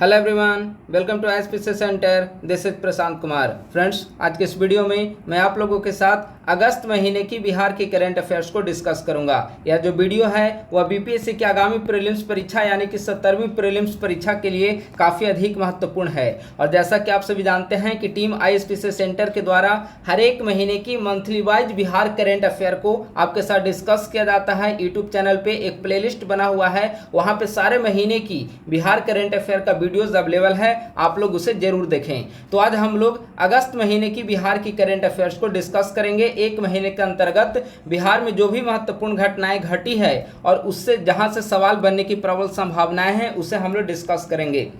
Hello everyone, welcome to SPC centre. This is Prashant Kumar. Friends, आज के इस वीडियो में मैं आप लोगों के साथ अगस्त महीने की बिहार की करंट अफेयर्स को डिस्कस करूंगा। यह जो वीडियो है वह बीपीएससी की आगामी प्रीलिम्स परीक्षा यानी कि 17वीं प्रीलिम्स परीक्षा के लिए काफ़ी अधिक महत्वपूर्ण है। और जैसा कि आप सभी जानते हैं कि टीम आईएसपीसी सेंटर के द्वारा हर एक महीने की monthly wise Bihar current affair को आपके साथ डिस्कस किया जाता है। यूट्यूब चैनल पर एक प्लेलिस्ट बना हुआ है, वहाँ पर सारे महीने की बिहार करंट अफेयर का वीडियोस अवेलेबल है, आप लोग उसे जरूर देखें। तो आज हम लोग अगस्त महीने की बिहार की करंट अफेयर्स को डिस्कस करेंगे। एक महीने के अंतर्गत बिहार में जो भी महत्वपूर्ण घटनाएं घटी है और उससे जहां से सवाल बनने की प्रबल संभावनाएं हैं उसे हम लोग डिस्कस करेंगे।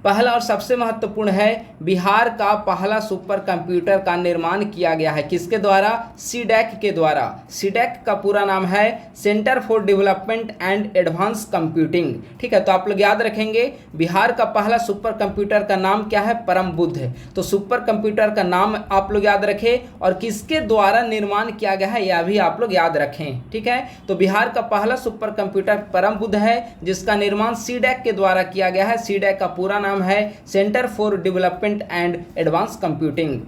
पहला और सबसे महत्वपूर्ण है, बिहार का पहला सुपर कंप्यूटर का निर्माण किया गया है। किसके द्वारा? सीडैक के द्वारा। सीडैक का पूरा नाम है centre for development and advance computing. ठीक है, तो आप लोग याद रखेंगे बिहार का पहला सुपर कंप्यूटर का नाम क्या है? परम बुद्ध। तो सुपर कंप्यूटर का नाम आप लोग याद रखें और किसके द्वारा निर्माण किया गया है यह भी आप लोग याद रखें। ठीक है, तो बिहार का पहला सुपर कंप्यूटर परम बुद्ध है जिसका निर्माण सीडैक के द्वारा किया गया है। सीडैक का पूरा नाम है centre for development and advance computing.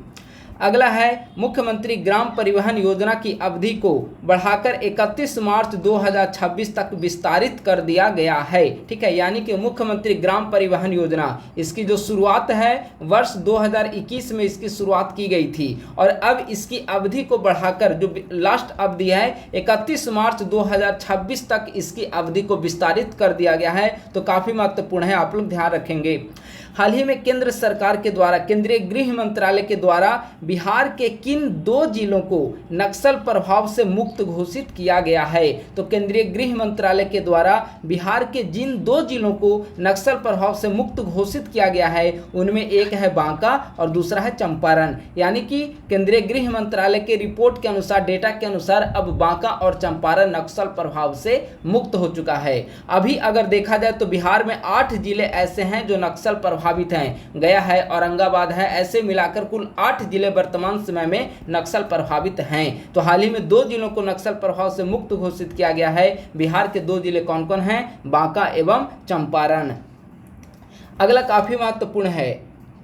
अगला है, मुख्यमंत्री ग्राम परिवहन योजना की अवधि को बढ़ाकर 31 मार्च 2026 तक विस्तारित कर दिया गया है। ठीक है, यानी कि मुख्यमंत्री ग्राम परिवहन योजना इसकी जो शुरुआत है वर्ष 2021 में इसकी शुरुआत की गई थी और अब इसकी अवधि को बढ़ाकर जो लास्ट अवधि है 31 मार्च 2026 तक इसकी अवधि को विस्तारित कर दिया गया है। तो काफ़ी महत्वपूर्ण है, आप लोग ध्यान रखेंगे। हाल ही में केंद्र सरकार के द्वारा केंद्रीय गृह मंत्रालय के द्वारा बिहार के किन 2 जिलों को नक्सल प्रभाव से मुक्त घोषित किया गया है? तो केंद्रीय गृह मंत्रालय के द्वारा बिहार के जिन 2 जिलों को नक्सल प्रभाव से मुक्त घोषित किया गया है उनमें एक है बांका और दूसरा है चंपारण। यानी कि केंद्रीय गृह मंत्रालय के रिपोर्ट के अनुसार, डेटा के अनुसार अब बांका और चंपारण नक्सल प्रभाव से मुक्त हो चुका है। अभी अगर देखा जाए तो बिहार में 8 जिले ऐसे हैं जो नक्सल प्रभावित हैं। गया है, औरंगाबाद है, ऐसे मिलाकर कुल 8 जिले वर्तमान समय में नक्सल प्रभावित हैं। तो हाल ही में 2 जिलों को नक्सल प्रभाव से मुक्त घोषित किया गया है। बिहार के 2 जिले कौन कौन हैं? बांका एवं चंपारण। अगला काफी महत्वपूर्ण है,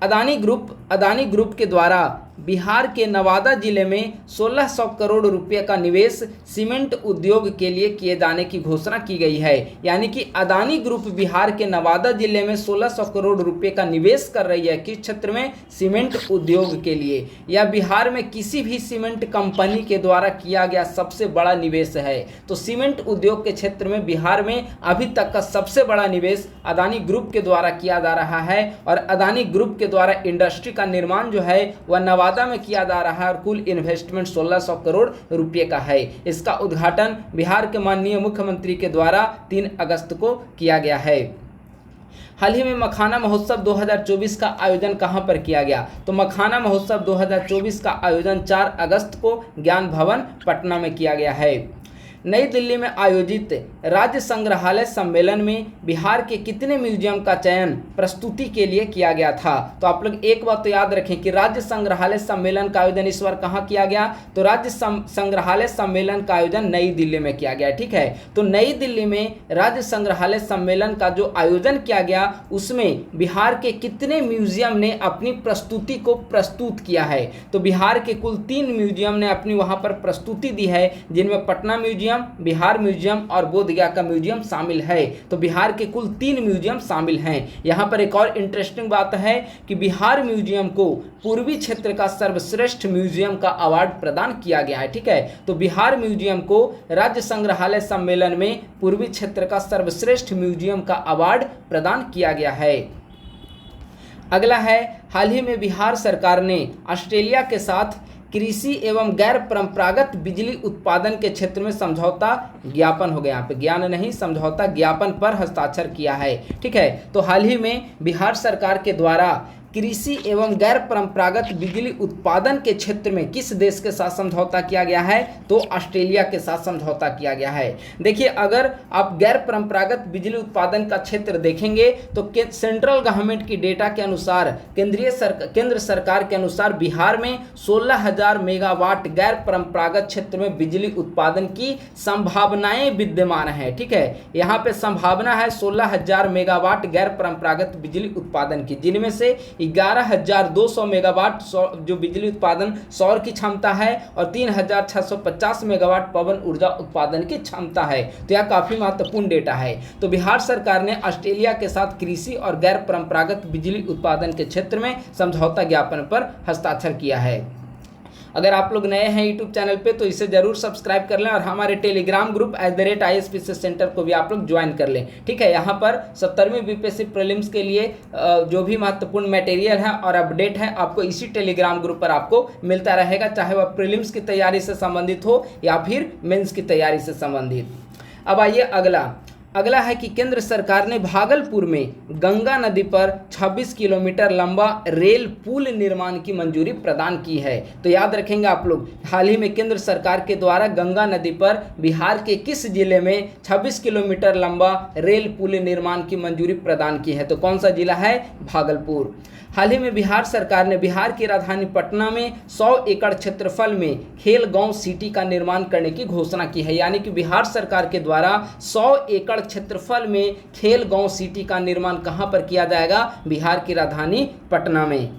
अदानी ग्रुप के द्वारा बिहार के नवादा जिले में 1600 करोड़ रुपए का निवेश सीमेंट उद्योग के लिए किए जाने की घोषणा की गई है। यानी कि अदानी ग्रुप बिहार के नवादा जिले में 1600 करोड़ रुपए का निवेश कर रही है। किस क्षेत्र में? सीमेंट उद्योग के लिए। यह बिहार में किसी भी सीमेंट कंपनी के द्वारा किया गया सबसे बड़ा निवेश है। तो सीमेंट उद्योग के क्षेत्र में बिहार में अभी तक का सबसे बड़ा निवेश अदानी ग्रुप के द्वारा किया जा रहा है और अदानी ग्रुप के द्वारा इंडस्ट्री का निर्माण जो है वह नवादा में किया जा रहा है और कुल इन्वेस्टमेंट 1600 करोड़ रुपए का है। इसका उद्घाटन बिहार के माननीय मुख्यमंत्री के द्वारा 3 अगस्त को किया गया है। हाल ही में मखाना महोत्सव 2024 का आयोजन कहां पर किया गया? तो मखाना महोत्सव 2024 का आयोजन 4 अगस्त को ज्ञान भवन पटना में किया गया है। नई दिल्ली में आयोजित राज्य संग्रहालय सम्मेलन में बिहार के कितने म्यूजियम का चयन प्रस्तुति के लिए किया गया था? तो आप लोग एक बात तो याद रखें कि राज्य संग्रहालय सम्मेलन का आयोजन इस बार कहाँ किया गया? तो राज्य संग्रहालय सम्मेलन का आयोजन नई दिल्ली में किया गया। ठीक है, तो नई दिल्ली में राज्य संग्रहालय सम्मेलन का जो आयोजन किया गया उसमें बिहार के कितने म्यूजियम ने अपनी प्रस्तुति को प्रस्तुत किया है? तो बिहार के कुल 3 म्यूजियम ने अपनी वहाँ पर प्रस्तुति दी है, जिनमें पटना म्यूजियम, बिहार म्यूजियम और बोधगया का म्यूजियम शामिल है। तो बिहार के कुल 3 म्यूजियम शामिल हैं। यहाँ पर एक और इंटरेस्टिंग बात है कि बिहार म्यूजियम को पूर्वी क्षेत्र का सर्वश्रेष्ठ म्यूजियम का अवार्ड प्रदान किया गया है। ठीक है, तो बिहार म्यूजियम को राज्य संग्रहालय सम्मेलन में पूर्वी क्षेत्र का सर्वश्रेष्ठ म्यूजियम का अवार्ड प्रदान किया गया है। अगला है, हाल ही में बिहार सरकार ने ऑस्ट्रेलिया के साथ कृषि एवं गैर परंपरागत बिजली उत्पादन के क्षेत्र में समझौता ज्ञापन हो गया। यहाँ पे ज्ञान नहीं, समझौता ज्ञापन पर हस्ताक्षर किया है। ठीक है, तो हाल ही में बिहार सरकार के द्वारा कृषि एवं गैर परंपरागत बिजली उत्पादन के क्षेत्र में किस देश के साथ समझौता किया गया है? तो ऑस्ट्रेलिया के साथ समझौता किया गया है। देखिए, अगर आप गैर परंपरागत बिजली उत्पादन का क्षेत्र देखेंगे तो सेंट्रल गवर्नमेंट की डेटा के अनुसार केंद्र सरकार के अनुसार बिहार में 16,000 मेगावाट गैर परंपरागत क्षेत्र में बिजली उत्पादन की संभावनाएं विद्यमान है। ठीक है, यहाँ पे संभावना है 16,000 मेगावाट गैर परंपरागत बिजली उत्पादन की, जिनमें से 11,200 मेगावाट जो बिजली उत्पादन सौर की क्षमता है और 3,650 मेगावाट पवन ऊर्जा उत्पादन की क्षमता है। तो यह काफी महत्वपूर्ण डेटा है। तो बिहार सरकार ने ऑस्ट्रेलिया के साथ कृषि और गैर परंपरागत बिजली उत्पादन के क्षेत्र में समझौता ज्ञापन पर हस्ताक्षर किया है। अगर आप लोग नए हैं यूट्यूब चैनल पे तो इसे जरूर सब्सक्राइब कर लें और हमारे टेलीग्राम ग्रुप @ISPCS सेंटर को भी आप लोग ज्वाइन कर लें। ठीक है, यहाँ पर 70वीं बीपीएससी प्रीलिम्स के लिए जो भी महत्वपूर्ण मटेरियल है और अपडेट है आपको इसी टेलीग्राम ग्रुप पर आपको मिलता रहेगा, चाहे वह प्रीलिम्स की तैयारी से संबंधित हो या फिर मेंस की तैयारी से संबंधित। अब आइए अगला है कि केंद्र सरकार ने भागलपुर में गंगा नदी पर 26 किलोमीटर लंबा रेल पुल निर्माण की मंजूरी प्रदान की है। तो याद रखेंगे आप लोग, हाल ही में केंद्र सरकार के द्वारा गंगा नदी पर बिहार के किस जिले में 26 किलोमीटर लंबा रेल पुल निर्माण की मंजूरी प्रदान की है? तो कौन सा जिला है? भागलपुर। हाल ही में बिहार सरकार ने बिहार की राजधानी पटना में 100 एकड़ क्षेत्रफल में खेल गांव सिटी का निर्माण करने की घोषणा की है। यानी कि बिहार सरकार के द्वारा 100 एकड़ क्षेत्रफल में खेल गांव सिटी का निर्माण कहां पर किया जाएगा? बिहार की राजधानी पटना में।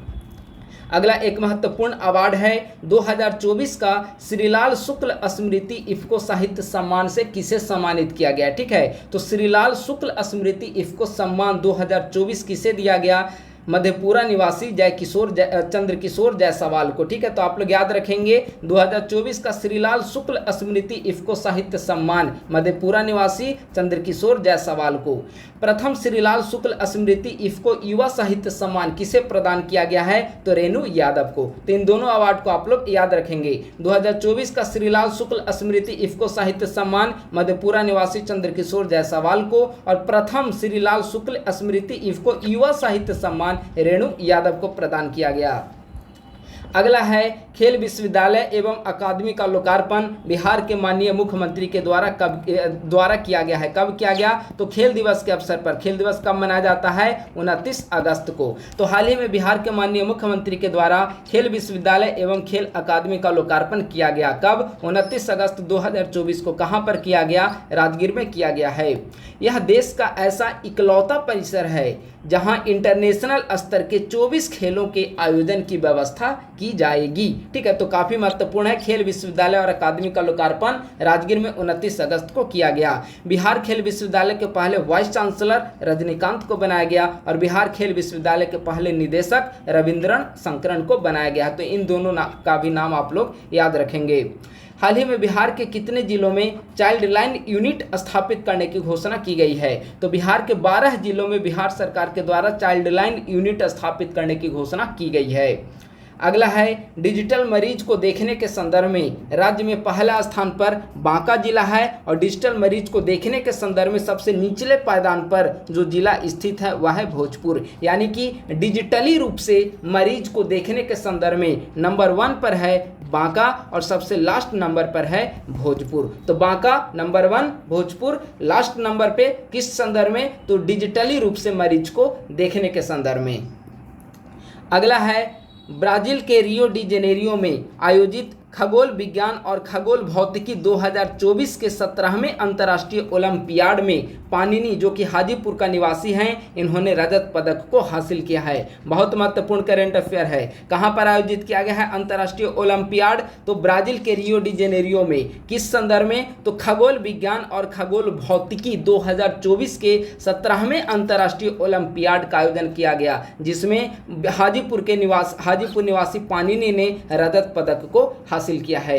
अगला एक महत्वपूर्ण अवार्ड है 2024 का श्रीलाल शुक्ल स्मृति इफ्को साहित्य सम्मान से किसे सम्मानित किया गया? ठीक है, तो श्रीलाल शुक्ल स्मृति इफ्को सम्मान 2024 किसे दिया गया? मधेपुरा निवासी चंद्र किशोर जायसवाल को। ठीक है, तो आप लोग याद रखेंगे 2024 का श्रीलाल शुक्ल स्मृति इफ्को साहित्य सम्मान मधेपुरा निवासी चंद्र किशोर जायसवाल को। प्रथम श्रीलाल शुक्ल स्मृति इफ्को युवा साहित्य सम्मान किसे प्रदान किया गया है? तो रेणु यादव को। तो इन दोनों अवार्ड को आप लोग याद रखेंगे। 2024 का श्रीलाल शुक्ल स्मृति इफ्को साहित्य सम्मान मधेपुरा निवासी चंद्र किशोर जायसवाल को और प्रथम श्रीलाल शुक्ल स्मृति इफ्को युवा साहित्य सम्मान रेणु यादव को प्रदान किया गया। अगला है खेल विश्वविद्यालय एवं अकादमी का लोकार्पण बिहार के माननीय मुख्यमंत्री के द्वारा किया गया है। कब किया गया? तो खेल दिवस के अवसर पर। खेल दिवस कब मनाया जाता है? 29 अगस्त को। तो हाल ही में बिहार के माननीय मुख्यमंत्री के द्वारा खेल विश्वविद्यालय एवं खेल अकादमी का लोकार्पण किया गया। कब? 29 अगस्त 2024 को। कहाँ पर किया गया? राजगीर में किया गया है। यह देश का ऐसा इकलौता परिसर है जहां इंटरनेशनल स्तर के 24 खेलों के आयोजन की व्यवस्था की जाएगी। ठीक है, तो काफी महत्वपूर्ण है। खेल विश्वविद्यालय और अकादमी का लोकार्पण राजगीर में 29 अगस्त को किया गया। बिहार खेल विश्वविद्यालय के पहले वाइस चांसलर रजनीकांत को बनाया गया और बिहार खेल विश्वविद्यालय के पहले निदेशक रविंद्रन शंकरन को बनाया गया। तो इन दोनों का भी नाम आप लोग याद रखेंगे। हाल ही में बिहार के कितने जिलों में चाइल्ड लाइन यूनिट स्थापित करने की घोषणा की गई है? तो बिहार के 12 जिलों में बिहार सरकार के द्वारा चाइल्ड लाइन यूनिट स्थापित करने की घोषणा की गई है। अगला है डिजिटल मरीज को देखने के संदर्भ में राज्य में पहला स्थान पर बांका जिला है और डिजिटल मरीज को देखने के संदर्भ में सबसे निचले पायदान पर जो जिला स्थित है वह है भोजपुर। यानी कि डिजिटली रूप से मरीज को देखने के संदर्भ में नंबर 1 पर है बांका और सबसे लास्ट नंबर पर है भोजपुर। तो Banka number 1, Bhojpur last number पे किस संदर्भ में? तो डिजिटली रूप से मरीज को देखने के संदर्भ में। अगला है ब्राजील के रियो डी जेनेरियो में आयोजित खगोल विज्ञान और खगोल भौतिकी 2024 के 17वें अंतर्राष्ट्रीय ओलंपियाड में पानिनी, जो कि हाजीपुर का निवासी हैं, इन्होंने रजत पदक को हासिल किया है। बहुत महत्वपूर्ण करंट अफेयर है। कहां पर आयोजित किया गया है अंतर्राष्ट्रीय ओलंपियाड? तो ब्राजील के रियो डी जेनेरियो में। किस संदर्भ में? तो खगोल विज्ञान और खगोल भौतिकी 2024 के 17वें अंतर्राष्ट्रीय ओलंपियाड का आयोजन किया गया, जिसमें हाजीपुर निवासी पानिनी ने रजत पदक को हासिल किया है।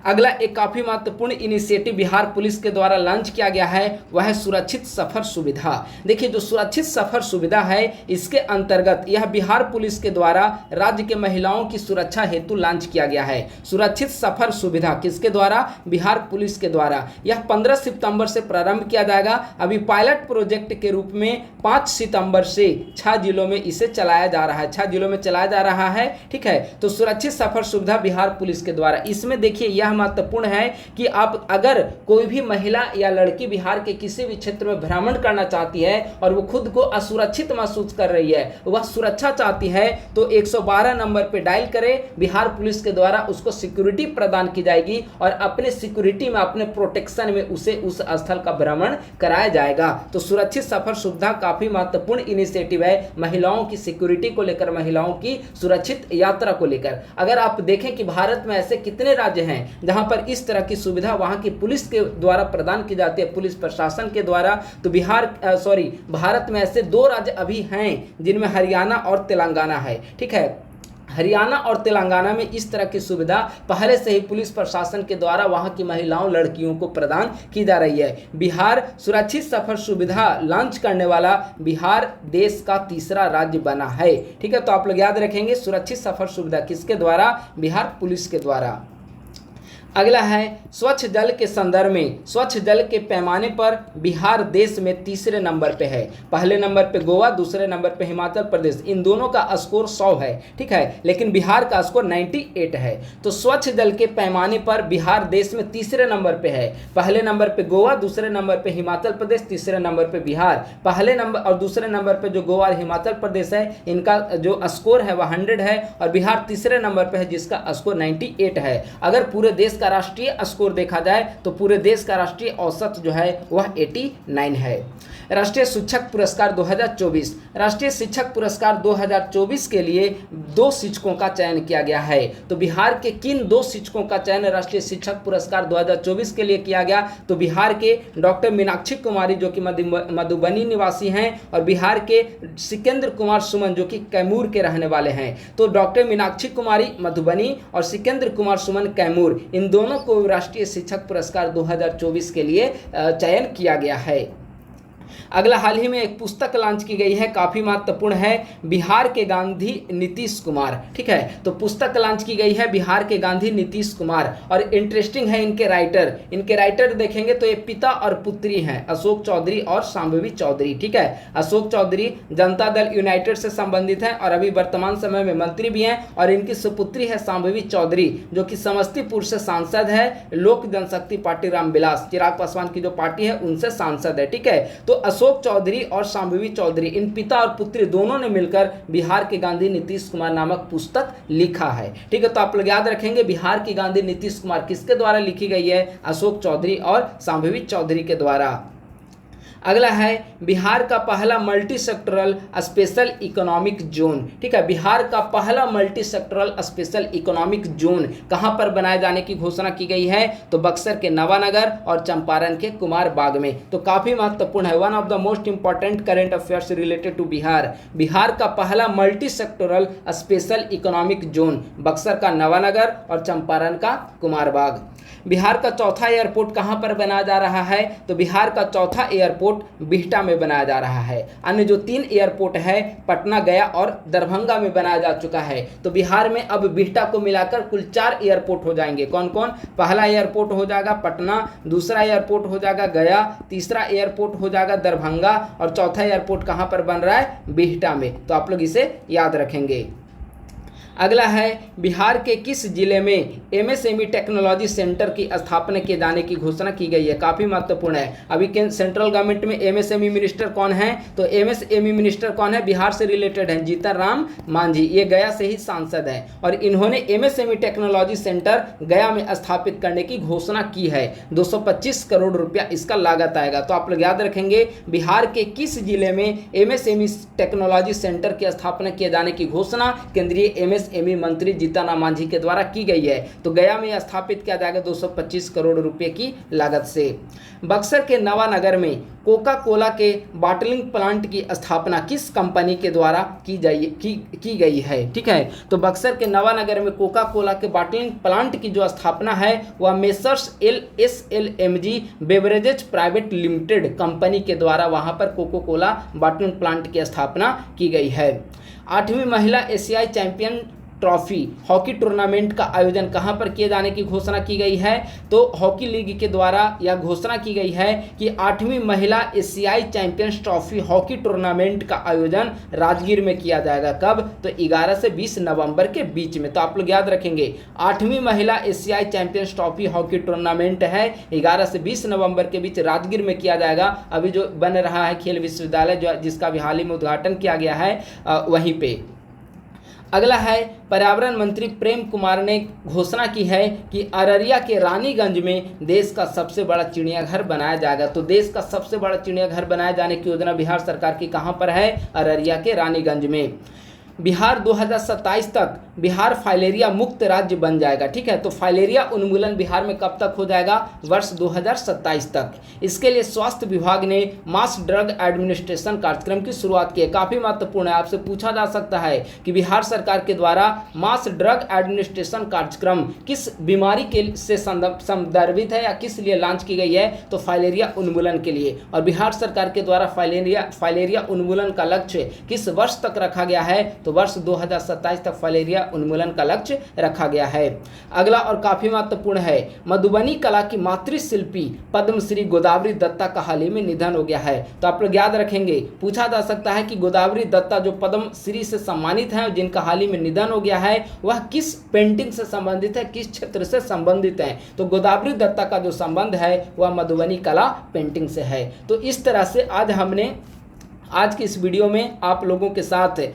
अगला एक काफी महत्वपूर्ण इनिशिएटिव बिहार पुलिस के द्वारा लॉन्च किया गया है वह है सुरक्षित सफर सुविधा। देखिए जो सुरक्षित सफर सुविधा है इसके अंतर्गत यह बिहार पुलिस के द्वारा राज्य के महिलाओं की सुरक्षा हेतु लॉन्च किया गया है। सुरक्षित सफर सुविधा किसके द्वारा? बिहार पुलिस के द्वारा। यह 15 सितंबर से प्रारंभ किया जाएगा। अभी पायलट प्रोजेक्ट के रूप में 5 सितंबर से 6 जिलों में इसे चलाया जा रहा है। 6 जिलों में चलाया जा रहा है। ठीक है, तो सुरक्षित सफर सुविधा बिहार पुलिस के द्वारा। इसमें देखिए यह महत्वपूर्ण है कि आप अगर कोई भी महिला या लड़की बिहार के किसी भी क्षेत्र में भ्रमण करना चाहती है और वो खुद को असुरक्षित महसूस कर रही है, वह सुरक्षा चाहती है, तो 112 नंबर पे डायल करें। बिहार पुलिस के द्वारा उसको सिक्योरिटी प्रदान की जाएगी और अपने सिक्योरिटी में, अपने प्रोटेक्शन में उसे उस स्थल का भ्रमण कराया जाएगा। तो सुरक्षित सफर सुविधा काफी महत्वपूर्ण इनिशिएटिव है महिलाओं की सिक्योरिटी को लेकर, महिलाओं की सुरक्षित यात्रा को लेकर। अगर आप देखें कि भारत में ऐसे कितने राज्य हैं जहां पर इस तरह की सुविधा वहां की पुलिस के द्वारा प्रदान की जाती है, पुलिस प्रशासन के द्वारा, तो भारत में ऐसे 2 राज्य अभी हैं जिनमें हरियाणा और तेलंगाना है। ठीक है, हरियाणा और तेलंगाना में इस तरह की सुविधा पहले से ही पुलिस प्रशासन के द्वारा वहां की महिलाओं, लड़कियों को प्रदान की जा रही है। बिहार सुरक्षित सफर सुविधा लॉन्च करने वाला बिहार देश का 3रा राज्य बना है। ठीक है, तो आप लोग याद रखेंगे सुरक्षित सफर सुविधा किसके द्वारा? बिहार पुलिस के द्वारा। अगला है स्वच्छ जल के संदर्भ में, स्वच्छ जल के पैमाने पर बिहार देश में 3रे नंबर पे है। पहले नंबर पे गोवा, दूसरे नंबर पे हिमाचल प्रदेश। इन दोनों का स्कोर 100 है। ठीक है, लेकिन बिहार का स्कोर 98 है। तो स्वच्छ जल के पैमाने पर बिहार देश में 3रे नंबर पे है। पहले नंबर पे गोवा, दूसरे नंबर पे हिमाचल प्रदेश, तीसरे नंबर पे बिहार। पहले नंबर और दूसरे नंबर पे जो गोवा और हिमाचल प्रदेश है, इनका जो स्कोर है वह 100 है और बिहार तीसरे नंबर पे है जिसका स्कोर 98 है। अगर पूरे देश का राष्ट्रीय स्कोर देखा जाए तो पूरे देश का राष्ट्रीय औसत जो है वह 89 है। राष्ट्रीय शिक्षक पुरस्कार 2024, राष्ट्रीय शिक्षक पुरस्कार 2024 के लिए 2 शिक्षकों का चयन किया गया है। तो बिहार के किन 2 शिक्षकों का चयन राष्ट्रीय शिक्षक पुरस्कार 2024 के लिए किया गया? तो बिहार के डॉक्टर मीनाक्षी कुमारी जो कि मधुबनी निवासी हैं और बिहार के सिकेंद्र कुमार सुमन जो कि कैमूर के रहने वाले हैं। तो डॉक्टर मीनाक्षी कुमारी मधुबनी और सिकेंद्र कुमार सुमन कैमूर, इन दोनों को राष्ट्रीय शिक्षक पुरस्कार 2024 के लिए चयन किया गया है। अगला हाल ही में एक पुस्तक लॉन्च की गई है, काफ़ी महत्वपूर्ण है, बिहार के गांधी नीतीश कुमार। ठीक है, तो पुस्तक लॉन्च की गई है बिहार के गांधी नीतीश कुमार और इंटरेस्टिंग है इनके राइटर देखेंगे तो ये पिता और पुत्री हैं, अशोक चौधरी और शांभवी चौधरी। ठीक है, अशोक चौधरी जनता दल यूनाइटेड से संबंधित हैं और अभी वर्तमान समय में मंत्री भी हैं और इनकी सुपुत्री है शांभवी चौधरी जो कि समस्तीपुर से सांसद है, लोक जनशक्ति पार्टी रामविलास चिराग पासवान की जो पार्टी है उनसे सांसद है। ठीक है, तो अशोक चौधरी और शांभवी चौधरी, इन पिता और पुत्री दोनों ने मिलकर बिहार के गांधी नीतीश कुमार नामक पुस्तक लिखा है। ठीक है, तो आप लोग याद रखेंगे बिहार की गांधी नीतीश कुमार किसके द्वारा लिखी गई है? अशोक चौधरी और शांभवी चौधरी के द्वारा। अगला है बिहार का पहला multi sectoral special economic zone. ठीक है, बिहार का पहला multi sectoral special economic zone कहां पर बनाए जाने की घोषणा की गई है? तो बक्सर के नवानगर और चंपारण के कुमार बाग में। तो काफी महत्वपूर्ण है, one of the most important current affairs related to Bihar. Bihar का पहला multi sectoral special economic zone Buxar का नवानगर और चंपारण का कुमार बाग। बिहार का चौथा एयरपोर्ट कहां पर बनाया जा रहा है? तो बिहार का चौथा एयरपोर्ट बिहटा में बनाया जा रहा है। अन्य जो 3 एयरपोर्ट है पटना, गया और दरभंगा में बनाया जा चुका है। तो बिहार में अब बिहटा को मिलाकर कुल 4 एयरपोर्ट हो जाएंगे। कौन कौन? पहला एयरपोर्ट हो जाएगा पटना, दूसरा एयरपोर्ट हो जाएगा गया, तीसरा एयरपोर्ट हो जाएगा दरभंगा और चौथा एयरपोर्ट कहां पर बन रहा है? बिहटा में। तो आप लोग इसे याद रखेंगे। अगला है बिहार के किस जिले में एमएसएमई टेक्नोलॉजी सेंटर की स्थापना किए जाने की घोषणा की गई है? काफ़ी महत्वपूर्ण है। अभी सेंट्रल गवर्नमेंट में एमएसएमई मिनिस्टर कौन है? तो एमएसएमई मिनिस्टर कौन है? बिहार से रिलेटेड है, जीतन राम मांझी। ये गया से ही सांसद है और इन्होंने एमएसएमई टेक्नोलॉजी सेंटर गया में स्थापित करने की घोषणा की है। 225 करोड़ रुपया इसका लागत आएगा। तो आप लोग याद रखेंगे बिहार के किस जिले में एमएसएमई टेक्नोलॉजी सेंटर की स्थापना किए जाने की घोषणा केंद्रीय एमएसएमई मंत्री जीतन राम मांझी के द्वारा की गई है। तो गया में स्थापित किया जाएगा 225 करोड़ रुपए की लागत से। बक्सर के नवानगर में कोका कोला के बॉटलिंग प्लांट की स्थापना किस कंपनी के द्वारा की गई है, ठीक है। तो बक्सर के नवानगर में कोका कोला के बॉटलिंग प्लांट की जो स्थापना है वह messrs SLMG beverages private limited company के द्वारा वहां पर कोका कोला बॉटलिंग प्लांट की स्थापना की गई है। 8वीं महिला एशियाई चैंपियन ट्रॉफी हॉकी टूर्नामेंट का आयोजन कहां पर किए जाने की घोषणा की गई है। तो हॉकी लीग के द्वारा यह घोषणा की गई है कि 8वीं महिला एशियाई चैंपियंस ट्रॉफी हॉकी टूर्नामेंट का आयोजन राजगीर में किया जाएगा। कब? तो 11 से 20 नवंबर के बीच में। तो आप लोग याद रखेंगे 8वीं महिला एशियाई चैंपियंस ट्रॉफी हॉकी टूर्नामेंट है 11 से 20 नवंबर के बीच राजगीर में किया जाएगा। अभी जो बन रहा है खेल विश्वविद्यालय जो जिसका भी हाल ही में उद्घाटन किया गया है वहीं पे। अगला है पर्यावरण मंत्री प्रेम कुमार ने घोषणा की है कि अररिया के रानीगंज में देश का सबसे बड़ा चिड़ियाघर बनाया जाएगा। तो देश का सबसे बड़ा चिड़ियाघर बनाए जाने की योजना बिहार सरकार की कहां पर है? अररिया के रानीगंज में। बिहार 2027 तक बिहार फाइलेरिया मुक्त राज्य बन जाएगा, ठीक है। तो फाइलेरिया उन्मूलन बिहार में कब तक हो जाएगा? वर्ष 2027 तक। इसके लिए स्वास्थ्य विभाग ने मास ड्रग एडमिनिस्ट्रेशन कार्यक्रम की शुरुआत की है। काफी महत्वपूर्ण है, आपसे पूछा जा सकता है कि बिहार सरकार के द्वारा मास ड्रग एडमिनिस्ट्रेशन कार्यक्रम किस बीमारी के से संदर्भित है या किस लिए लॉन्च की गई है? तो फाइलेरिया उन्मूलन के लिए। और बिहार सरकार के द्वारा फाइलेरिया उन्मूलन का लक्ष्य किस वर्ष तक रखा गया है? तो वर्ष 2027 तक फाइलेरिया उन्मूलन का लक्ष्य रखा गया है। अगला और काफी महत्वपूर्ण है, मधुबनी कला की मातृशिल्पी पद्मश्री गोदावरी दत्ता का हाल ही में निधन हो गया है। तो आप लोग याद रखेंगे, पूछा जा सकता है कि गोदावरी दत्ता जो पद्मश्री से सम्मानित हैं जिनका हाल ही में निधन हो गया है वह किस पेंटिंग से संबंधित है, किस क्षेत्र से संबंधित है? तो गोदावरी दत्ता का जो संबंध है वह मधुबनी कला पेंटिंग से है। तो इस तरह से आज की इस वीडियो में आप लोगों के साथ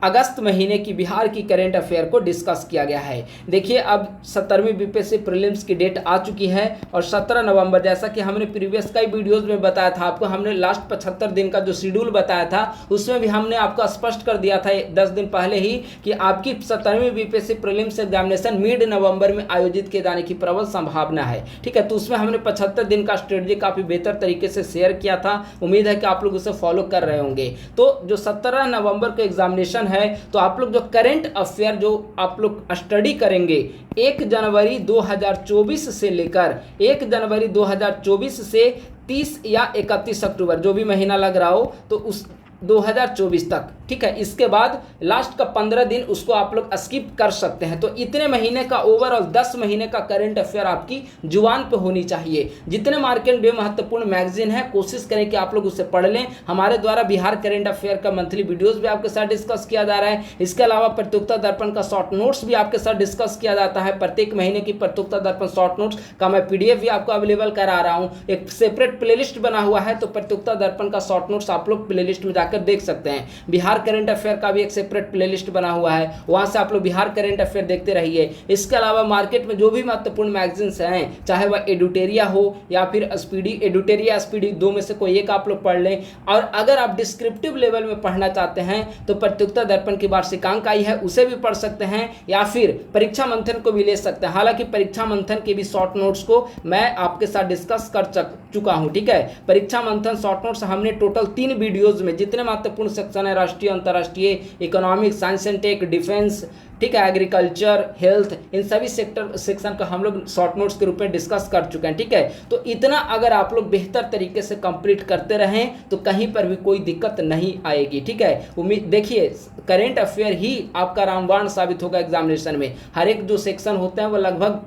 अगस्त महीने की बिहार की करंट अफेयर को डिस्कस किया गया है। देखिए अब 17वीं बीपीएससी प्रीलिम्स की डेट आ चुकी है और 17 नवंबर, जैसा कि हमने प्रीवियस कई वीडियोस में बताया था आपको, हमने लास्ट 75 दिन का जो शेड्यूल बताया था उसमें भी हमने आपको स्पष्ट कर दिया था 10 दिन पहले ही कि आपकी 17वीं बीपीएससी प्रीलिम्स एग्जामिनेशन मिड नवंबर में आयोजित किए जाने की प्रबल संभावना है, ठीक है। तो उसमें हमने 75 दिन का स्ट्रेटजी काफ़ी बेहतर तरीके से शेयर किया था। उम्मीद है कि आप लोग उसे फॉलो कर रहे होंगे। तो जो 17 नवंबर को एग्जामिनेशन है तो आप लोग जो करंट अफेयर जो आप लोग स्टडी करेंगे 1 जनवरी 2024 से लेकर 1 जनवरी 2024 से 30 या 31 अक्टूबर जो भी महीना लग रहा हो तो उस 2024 तक, ठीक है। इसके बाद लास्ट का 15 दिन उसको आप लोग स्किप कर सकते हैं। तो इतने महीने का ओवरऑल 10 महीने का करंट अफेयर आपकी जुबान पे होनी चाहिए। जितने मार्केट में महत्वपूर्ण मैगजीन है कोशिश करें कि आप लोग उसे पढ़ लें। हमारे द्वारा बिहार करंट अफेयर का मंथली वीडियोस भी आपके साथ डिस्कस किया जा रहा है। इसके अलावा प्रतियोगिता दर्पण का शॉर्ट नोट्स भी आपके साथ डिस्कस किया जाता है। प्रत्येक महीने की प्रतियोगिता दर्पण शॉर्ट नोट्स का मैं PDF भी आपको अवेलेबल करा रहा हूँ। एक सेपरेट प्लेलिस्ट बना हुआ है, तो प्रतियोगिता दर्पण का शॉर्ट नोट्स आप लोग प्लेलिस्ट में जाकर देख सकते हैं। बिहार करंट अफेयर का भी एक सेपरेट प्लेलिस्ट बना हुआ है, वहां से आप लोग बिहार करंट अफेयर देखते रहिए। इसके अलावा मार्केट में जो भी महत्वपूर्ण मैगजीन्स हैं, चाहे वह एडुटेरिया हो या फिर स्पीडी, एडुटेरिया स्पीडी दो में से कोई एक आप लोग पढ़ लें। और अगर आप डिस्क्रिप्टिव लेवल में पढ़ना चाहते हैं तो प्रतियोगिता दर्पण की वार्षिकांक आई है उसे भी पढ़ सकते हैं या फिर परीक्षा मंथन को भी ले सकते हैं। हालांकि परीक्षा मंथन के भी शॉर्ट नोट्स को मैं आपके साथ डिस्कस कर चुका हूं, ठीक है। परीक्षा मंथन शॉर्ट नोट्स हमने टोटल 3 वीडियोज में जितने महत्वपूर्ण सेक्शन है, राष्ट्रीय, अंतर्राष्ट्रीय, economics, science and tech, defence, ठीक है, एग्रीकल्चर, हेल्थ, इन सभी सेक्शन का हम लोग शॉर्ट नोट्स के रूप में डिस्कस कर चुके हैं, ठीक है। तो इतना अगर आप लोग बेहतर तरीके से कंप्लीट करते रहें तो कहीं पर भी कोई दिक्कत नहीं आएगी, ठीक है। उम्मीद देखिए करंट अफेयर ही आपका रामबाण साबित होगा एग्जामिनेशन में। हर एक जो सेक्शन होते हैं वो लगभग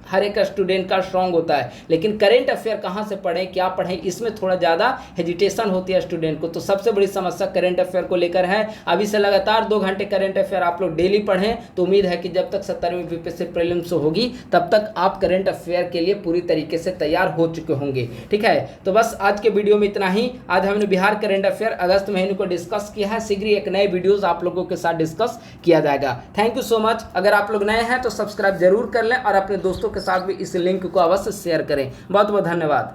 हर एक स्टूडेंट का स्ट्रांग होता है, लेकिन करंट अफेयर कहाँ से पढ़ें, क्या पढ़ें, इसमें थोड़ा ज़्यादा हेजिटेशन होती है स्टूडेंट को। तो सबसे बड़ी समस्या करंट अफेयर को लेकर है। अभी से लगातार 2 घंटे करंट अफेयर आप लोग डेली पढ़ें, तो उम्मीद है कि जब तक 17वीं बीपीएससी प्रीलिम्स होगी तब तक आप करंट अफेयर के लिए पूरी तरीके से तैयार हो चुके होंगे, ठीक है। तो बस आज के वीडियो में इतना ही। आज हमने बिहार करंट अफेयर अगस्त महीने को डिस्कस किया है। शीघ्र एक नए वीडियोज आप लोगों के साथ डिस्कस किया जाएगा। Thank you so much. अगर आप लोग नए हैं तो सब्सक्राइब जरूर कर लें और अपने दोस्तों के साथ भी इस लिंक को अवश्य शेयर करें। बहुत बहुत धन्यवाद।